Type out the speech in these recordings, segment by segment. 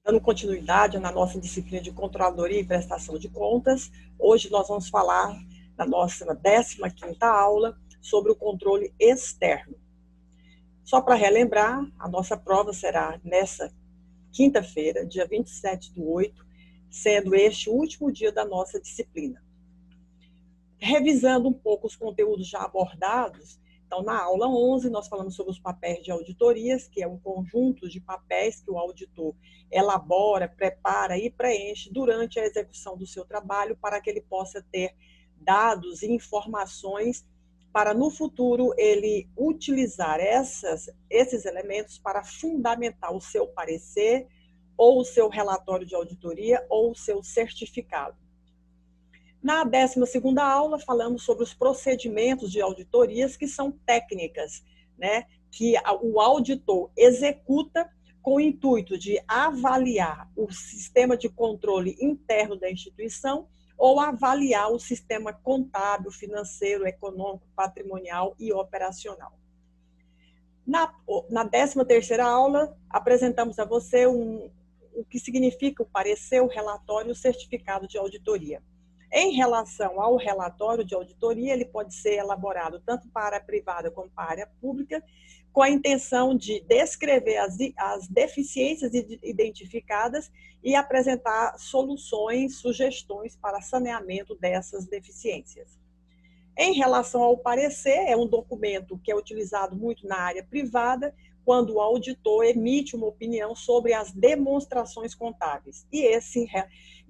Dando continuidade na nossa disciplina de Controladoria e Prestação de Contas, hoje nós vamos falar na nossa 15ª aula sobre o controle externo. Só para relembrar, a nossa prova será nessa quinta-feira, dia 27/8, sendo este o último dia da nossa disciplina. Revisando um pouco os conteúdos já abordados, então, na aula 11, nós falamos sobre os papéis de auditorias, que é um conjunto de papéis que o auditor elabora, prepara e preenche durante a execução do seu trabalho para que ele possa ter dados e informações para, no futuro, ele utilizar esses elementos para fundamentar o seu parecer, ou o seu relatório de auditoria, ou o seu certificado. Na 12ª aula, falamos sobre os procedimentos de auditorias, que são técnicas, né, que o auditor executa com o intuito de avaliar o sistema de controle interno da instituição ou avaliar o sistema contábil, financeiro, econômico, patrimonial e operacional. Na 13ª aula, apresentamos a você o que significa o parecer, o relatório e o certificado de auditoria. Em relação ao relatório de auditoria, ele pode ser elaborado tanto para a área privada como para a área pública, com a intenção de descrever as deficiências identificadas e apresentar soluções, sugestões para saneamento dessas deficiências. Em relação ao parecer, é um documento que é utilizado muito na área privada, quando o auditor emite uma opinião sobre as demonstrações contábeis. E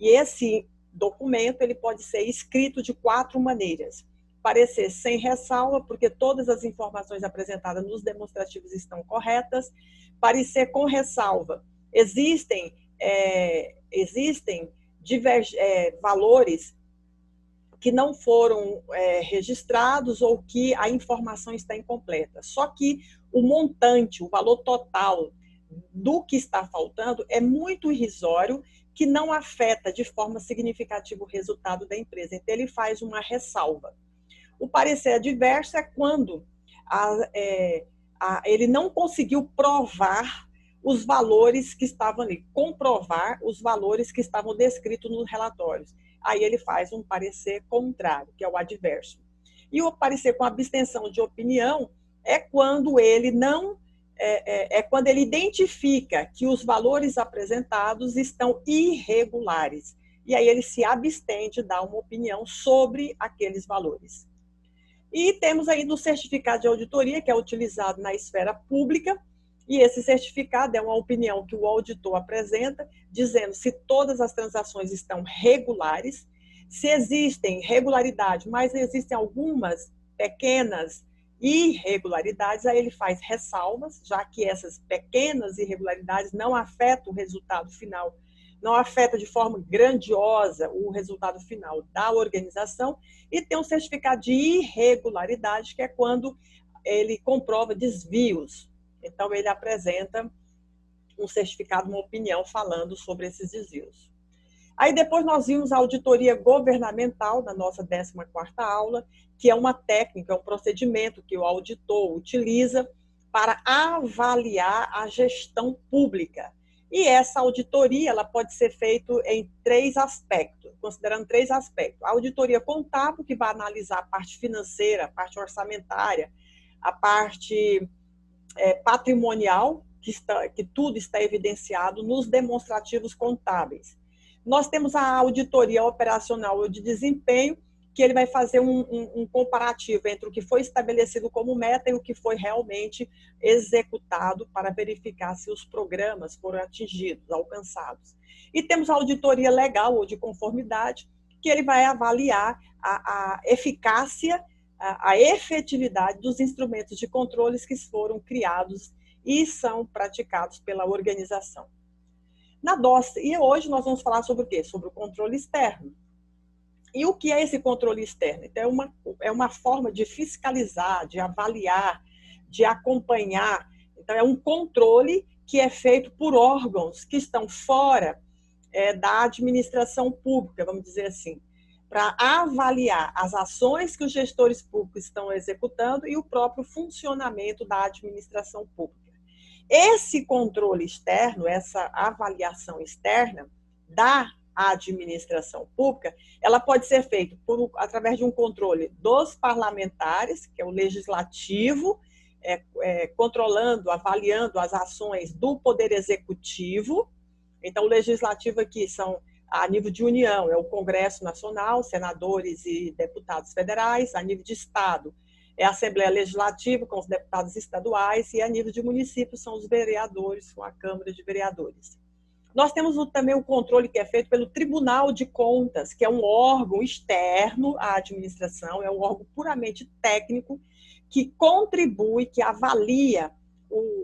esse documento ele pode ser escrito de 4 maneiras. Parecer sem ressalva, porque todas as informações apresentadas nos demonstrativos estão corretas. Parecer com ressalva. Existem valores que não foram registrados ou que a informação está incompleta. Só que o montante, o valor total do que está faltando é muito irrisório, que não afeta de forma significativa o resultado da empresa. Então, ele faz uma ressalva. O parecer adverso é quando ele não conseguiu provar os valores que estavam ali, comprovar os valores que estavam descritos nos relatórios. Aí ele faz um parecer contrário, que é o adverso. E o parecer com abstenção de opinião é quando ele não quando ele identifica que os valores apresentados estão irregulares. E aí ele se abstém de dar uma opinião sobre aqueles valores. E temos ainda o certificado de auditoria, que é utilizado na esfera pública, e esse certificado é uma opinião que o auditor apresenta, dizendo se todas as transações estão regulares, se existem regularidades, mas existem algumas pequenas irregularidades, aí ele faz ressalvas, já que essas pequenas irregularidades não afetam o resultado final, não afeta de forma grandiosa o resultado final da organização, e tem um certificado de irregularidade, que é quando ele comprova desvios. Então, ele apresenta um certificado, uma opinião falando sobre esses desvios. Aí depois nós vimos a auditoria governamental na nossa 14ª aula, que é uma técnica, é um procedimento que o auditor utiliza para avaliar a gestão pública. E essa auditoria ela pode ser feita em 3 aspectos, considerando 3 aspectos. A auditoria contábil, que vai analisar a parte financeira, a parte orçamentária, a parte patrimonial, que tudo está evidenciado nos demonstrativos contábeis. Nós temos a auditoria operacional ou de desempenho, que ele vai fazer um comparativo entre o que foi estabelecido como meta e o que foi realmente executado para verificar se os programas foram atingidos, alcançados. E temos a auditoria legal ou de conformidade, que ele vai avaliar a eficácia, a efetividade dos instrumentos de controles que foram criados e são praticados pela organização. E hoje nós vamos falar sobre o quê? Sobre o controle externo. E o que é esse controle externo? Então, é uma forma de fiscalizar, de avaliar, de acompanhar. Então, é um controle que é feito por órgãos que estão fora da administração pública, vamos dizer assim, para avaliar as ações que os gestores públicos estão executando e o próprio funcionamento da administração pública. Esse controle externo, essa avaliação externa da administração pública, ela pode ser feita através de um controle dos parlamentares, que é o legislativo, controlando, avaliando as ações do Poder Executivo. Então, o legislativo aqui são, a nível de União, é o Congresso Nacional, senadores e deputados federais. A nível de Estado, é a Assembleia Legislativa, com os deputados estaduais, e a nível de município são os vereadores, com a Câmara de Vereadores. Nós temos também o controle que é feito pelo Tribunal de Contas, que é um órgão externo à administração, é um órgão puramente técnico, que contribui, que avalia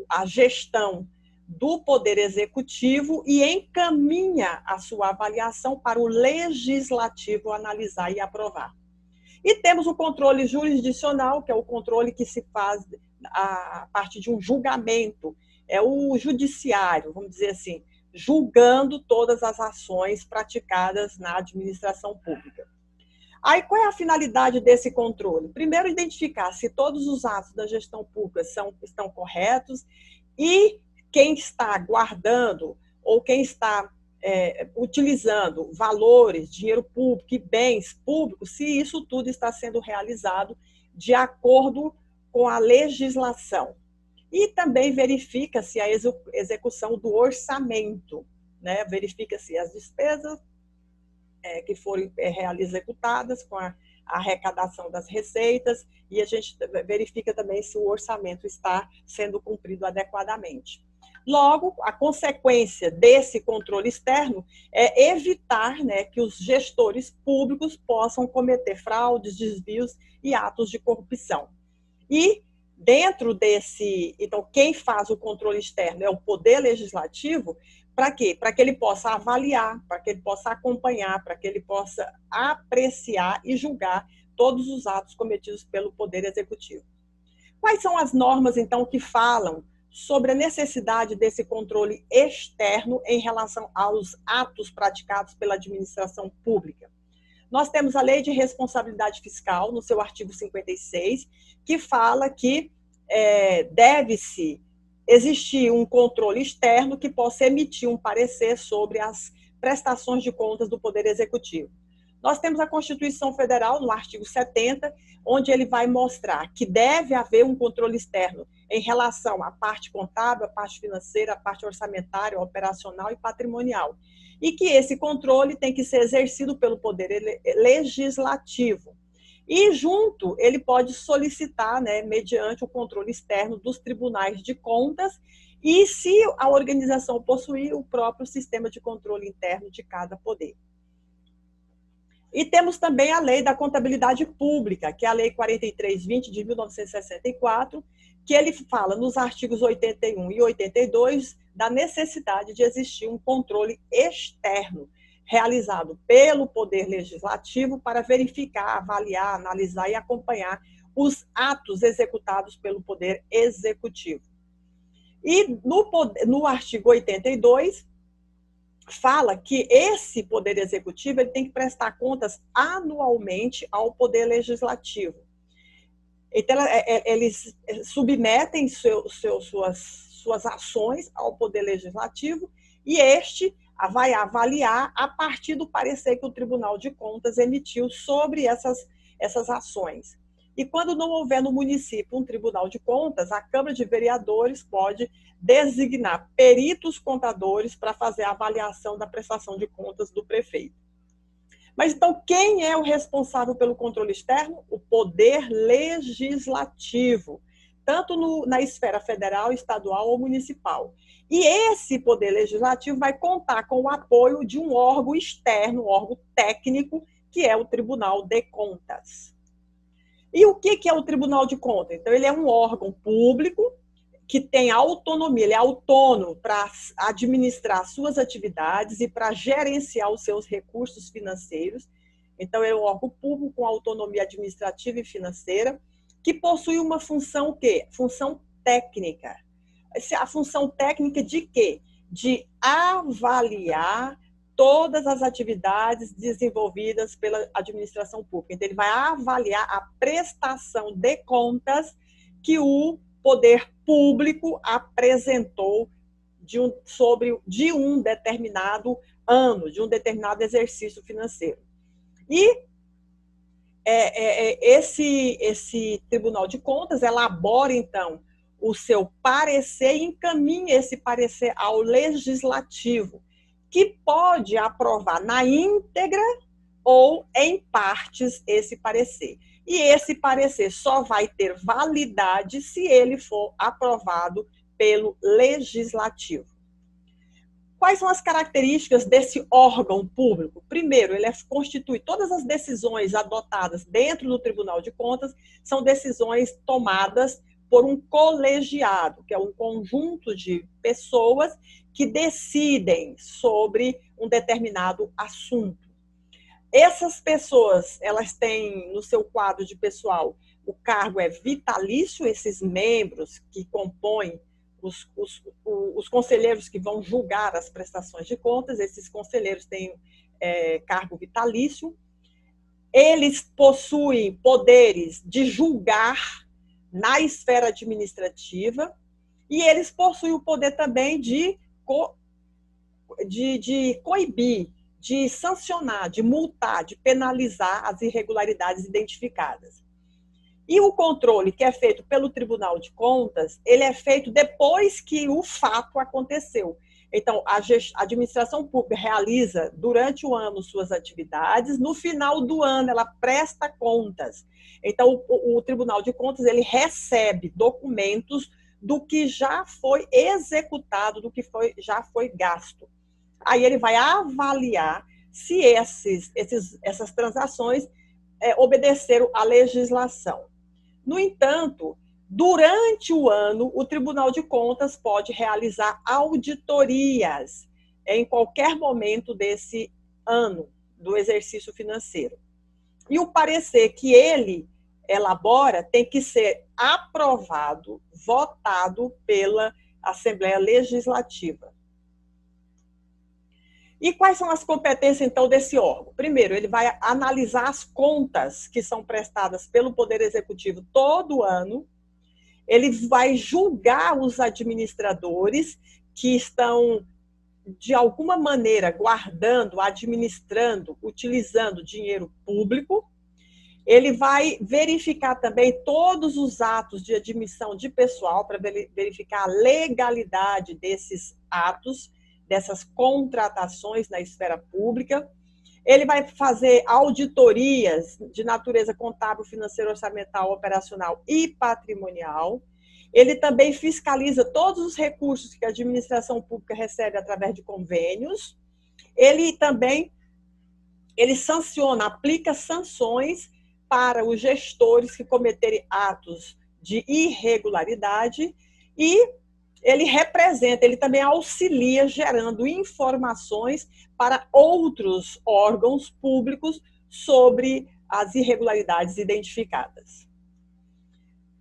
a gestão do Poder Executivo e encaminha a sua avaliação para o Legislativo analisar e aprovar. E temos o controle jurisdicional, que é o controle que se faz a partir de um julgamento, é o judiciário, vamos dizer assim, julgando todas as ações praticadas na administração pública. Aí, qual é a finalidade desse controle? Primeiro, identificar se todos os atos da gestão pública estão corretos e quem está guardando ou quem está utilizando valores, dinheiro público e bens públicos, se isso tudo está sendo realizado de acordo com a legislação. E também verifica-se a execução do orçamento, né? Verifica-se as despesas que foram executadas com a arrecadação das receitas, e a gente verifica também se o orçamento está sendo cumprido adequadamente. Logo, a consequência desse controle externo é evitar, né, que os gestores públicos possam cometer fraudes, desvios e atos de corrupção. E dentro desse, então, quem faz o controle externo é o Poder Legislativo. Para quê? Para que ele possa avaliar, para que ele possa acompanhar, para que ele possa apreciar e julgar todos os atos cometidos pelo Poder Executivo. Quais são as normas, então, que falam sobre a necessidade desse controle externo em relação aos atos praticados pela administração pública? Nós temos a Lei de Responsabilidade Fiscal, no seu artigo 56, que fala que deve-se existir um controle externo que possa emitir um parecer sobre as prestações de contas do Poder Executivo. Nós temos a Constituição Federal, no artigo 70, onde ele vai mostrar que deve haver um controle externo em relação à parte contábil, à parte financeira, à parte orçamentária, operacional e patrimonial. E que esse controle tem que ser exercido pelo Poder Legislativo. E junto, ele pode solicitar, né, mediante o controle externo dos tribunais de contas, e se a organização possuir o próprio sistema de controle interno de cada poder. E temos também a Lei da Contabilidade Pública, que é a Lei 4320 de 1964, que ele fala nos artigos 81 e 82 da necessidade de existir um controle externo, realizado pelo Poder Legislativo para verificar, avaliar, analisar e acompanhar os atos executados pelo Poder Executivo. E no artigo 82, fala que esse Poder Executivo ele tem que prestar contas anualmente ao Poder Legislativo. Então, eles submetem suas ações ao Poder Legislativo e este vai avaliar a partir do parecer que o Tribunal de Contas emitiu sobre essas ações. E quando não houver no município um Tribunal de Contas, a Câmara de Vereadores pode designar peritos contadores para fazer a avaliação da prestação de contas do prefeito. Mas então, quem é o responsável pelo controle externo? O Poder Legislativo, tanto na esfera federal, estadual ou municipal. E esse Poder Legislativo vai contar com o apoio de um órgão externo, um órgão técnico, que é o Tribunal de Contas. E o que é o Tribunal de Contas? Então, ele é um órgão público que tem autonomia, ele é autônomo para administrar suas atividades e para gerenciar os seus recursos financeiros. Então, é um órgão público com autonomia administrativa e financeira, que possui uma função o quê? Função técnica. A função técnica de quê? De avaliar todas as atividades desenvolvidas pela administração pública. Então, ele vai avaliar a prestação de contas que o poder público apresentou de um determinado ano, de um determinado exercício financeiro. E esse Tribunal de Contas elabora, então, o seu parecer e encaminha esse parecer ao Legislativo, que pode aprovar na íntegra ou em partes esse parecer. E esse parecer só vai ter validade se ele for aprovado pelo Legislativo. Quais são as características desse órgão público? Primeiro, ele constitui todas as decisões adotadas dentro do Tribunal de Contas, são decisões tomadas por um colegiado, que é um conjunto de pessoas que decidem sobre um determinado assunto. Essas pessoas, elas têm no seu quadro de pessoal, o cargo é vitalício, esses membros que compõem os conselheiros que vão julgar as prestações de contas, esses conselheiros têm cargo vitalício, eles possuem poderes de julgar na esfera administrativa e eles possuem o poder também de coibir, de sancionar, de multar, de penalizar as irregularidades identificadas. E o controle que é feito pelo Tribunal de Contas, ele é feito depois que o fato aconteceu. Então, a administração pública realiza durante o ano suas atividades, no final do ano ela presta contas. Então, o Tribunal de Contas ele recebe documentos do que já foi executado, do que já foi gasto. Aí ele vai avaliar se essas transações obedeceram à legislação. No entanto, durante o ano, o Tribunal de Contas pode realizar auditorias em qualquer momento desse ano, do exercício financeiro. E o parecer que ele elabora tem que ser aprovado, votado pela Assembleia Legislativa. E quais são as competências, então, desse órgão? Primeiro, ele vai analisar as contas que são prestadas pelo Poder Executivo todo ano, ele vai julgar os administradores que estão, de alguma maneira, guardando, administrando, utilizando dinheiro público, ele vai verificar também todos os atos de admissão de pessoal, para verificar a legalidade desses atos, dessas contratações na esfera pública. Ele vai fazer auditorias de natureza contábil, financeira, orçamental, operacional e patrimonial. Ele também fiscaliza todos os recursos que a administração pública recebe através de convênios. Ele também sanciona, aplica sanções para os gestores que cometerem atos de irregularidade e ele representa, ele também auxilia gerando informações para outros órgãos públicos sobre as irregularidades identificadas.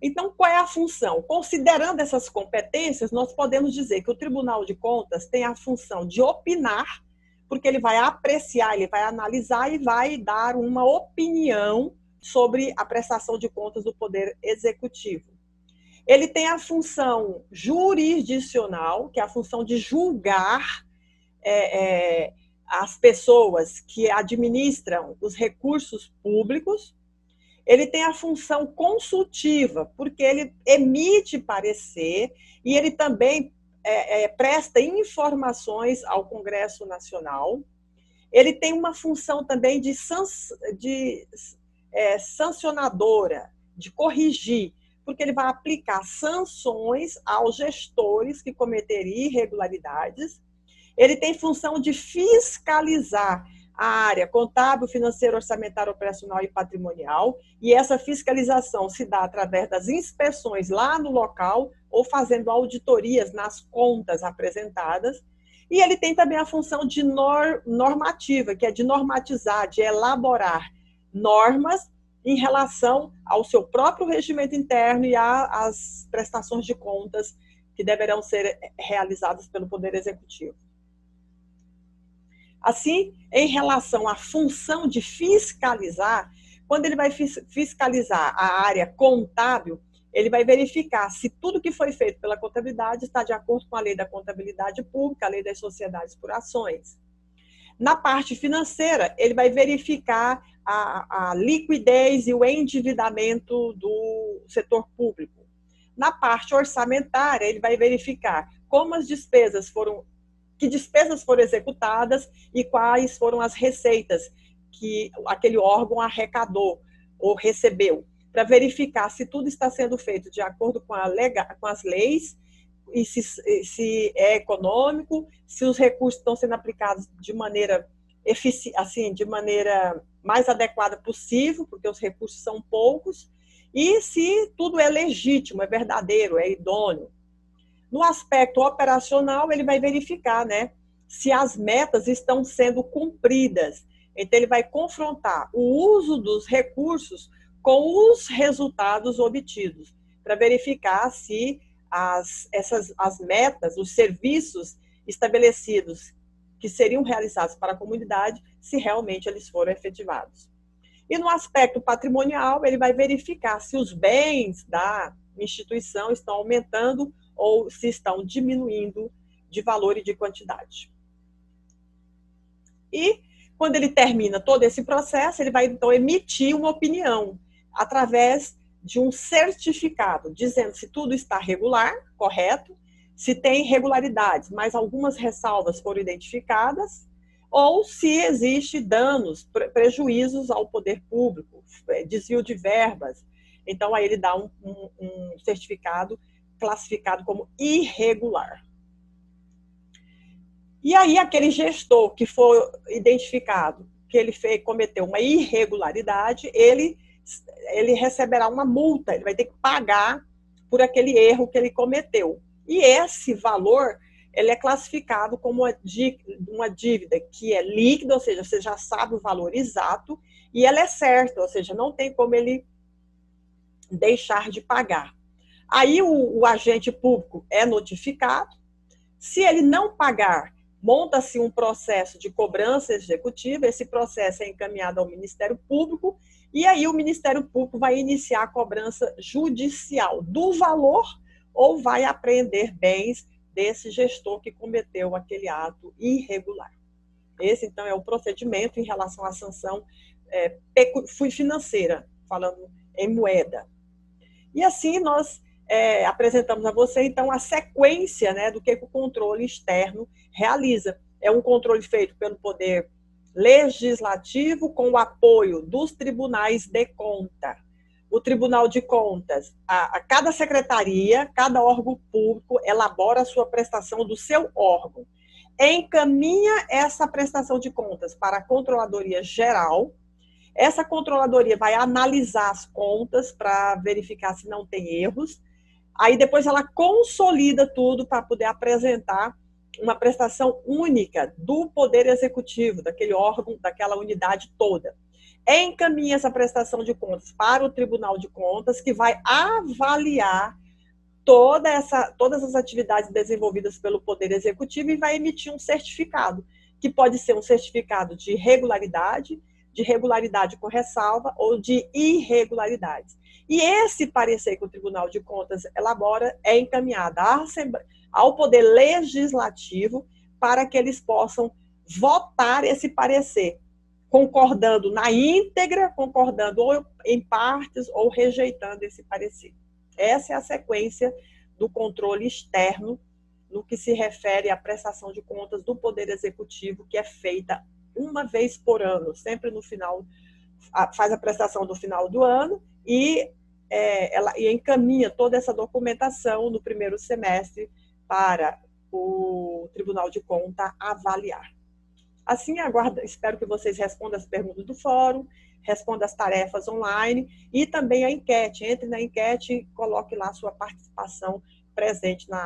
Então, qual é a função? Considerando essas competências, nós podemos dizer que o Tribunal de Contas tem a função de opinar, porque ele vai apreciar, ele vai analisar e vai dar uma opinião sobre a prestação de contas do Poder Executivo. Ele tem a função jurisdicional, que é a função de julgar as pessoas que administram os recursos públicos. Ele tem a função consultiva, porque ele emite parecer e ele também presta informações ao Congresso Nacional. Ele tem uma função também de sancionadora, de corrigir, porque ele vai aplicar sanções aos gestores que cometerem irregularidades. Ele tem função de fiscalizar a área contábil, financeira, orçamentária, operacional e patrimonial, e essa fiscalização se dá através das inspeções lá no local ou fazendo auditorias nas contas apresentadas. E ele tem também a função de normativa, que é de normatizar, de elaborar normas em relação ao seu próprio regimento interno e às prestações de contas que deverão ser realizadas pelo Poder Executivo. Assim, em relação à função de fiscalizar, quando ele vai fiscalizar a área contábil, ele vai verificar se tudo que foi feito pela contabilidade está de acordo com a lei da contabilidade pública, a lei das sociedades por ações. Na parte financeira, ele vai verificar a liquidez e o endividamento do setor público. Na parte orçamentária, ele vai verificar como as despesas foram, que despesas foram executadas e quais foram as receitas que aquele órgão arrecadou ou recebeu, para verificar se tudo está sendo feito de acordo com as leis e se é econômico, se os recursos estão sendo aplicados de maneira assim, de maneira mais adequada possível, porque os recursos são poucos, e se tudo é legítimo, é verdadeiro, é idôneo. No aspecto operacional, ele vai verificar, né, se as metas estão sendo cumpridas. Então, ele vai confrontar o uso dos recursos com os resultados obtidos, para verificar se as metas, os serviços estabelecidos que seriam realizados para a comunidade, se realmente eles foram efetivados. E no aspecto patrimonial, ele vai verificar se os bens da instituição estão aumentando ou se estão diminuindo de valor e de quantidade. E, quando ele termina todo esse processo, ele vai, então, emitir uma opinião através de um certificado, dizendo se tudo está regular, correto, se tem irregularidades, mas algumas ressalvas foram identificadas, ou se existe danos, prejuízos ao poder público, desvio de verbas. Então, aí ele dá um certificado classificado como irregular. E aí, aquele gestor que for identificado que ele cometeu uma irregularidade, ele receberá uma multa, ele vai ter que pagar por aquele erro que ele cometeu. E esse valor, ele é classificado como uma dívida que é líquida, ou seja, você já sabe o valor exato, e ela é certa, ou seja, não tem como ele deixar de pagar. Aí o agente público é notificado. Se ele não pagar, monta-se um processo de cobrança executiva, esse processo é encaminhado ao Ministério Público, e aí o Ministério Público vai iniciar a cobrança judicial do valor ou vai apreender bens desse gestor que cometeu aquele ato irregular. Esse, então, é o procedimento em relação à sanção financeira, falando em moeda. E assim nós apresentamos a você, então, a sequência, né, do que o controle externo realiza. É um controle feito pelo Poder Legislativo com o apoio dos tribunais de conta. O Tribunal de Contas, a cada secretaria, cada órgão público elabora a sua prestação do seu órgão. Encaminha essa prestação de contas para a Controladoria Geral. Essa controladoria vai analisar as contas para verificar se não tem erros. Aí depois ela consolida tudo para poder apresentar uma prestação única do Poder Executivo, daquele órgão, daquela unidade toda. Encaminha essa prestação de contas para o Tribunal de Contas, que vai avaliar todas as atividades desenvolvidas pelo Poder Executivo e vai emitir um certificado, que pode ser um certificado de regularidade com ressalva ou de irregularidades. E esse parecer que o Tribunal de Contas elabora é encaminhado ao Poder Legislativo para que eles possam votar esse parecer, concordando na íntegra, concordando ou em partes ou rejeitando esse parecer. Essa é a sequência do controle externo no que se refere à prestação de contas do Poder Executivo, que é feita uma vez por ano, sempre no final, faz a prestação do final do ano e ela encaminha toda essa documentação no primeiro semestre para o Tribunal de Contas avaliar. Assim, espero que vocês respondam as perguntas do fórum, respondam as tarefas online e também a enquete. Entre na enquete e coloque lá a sua participação presente na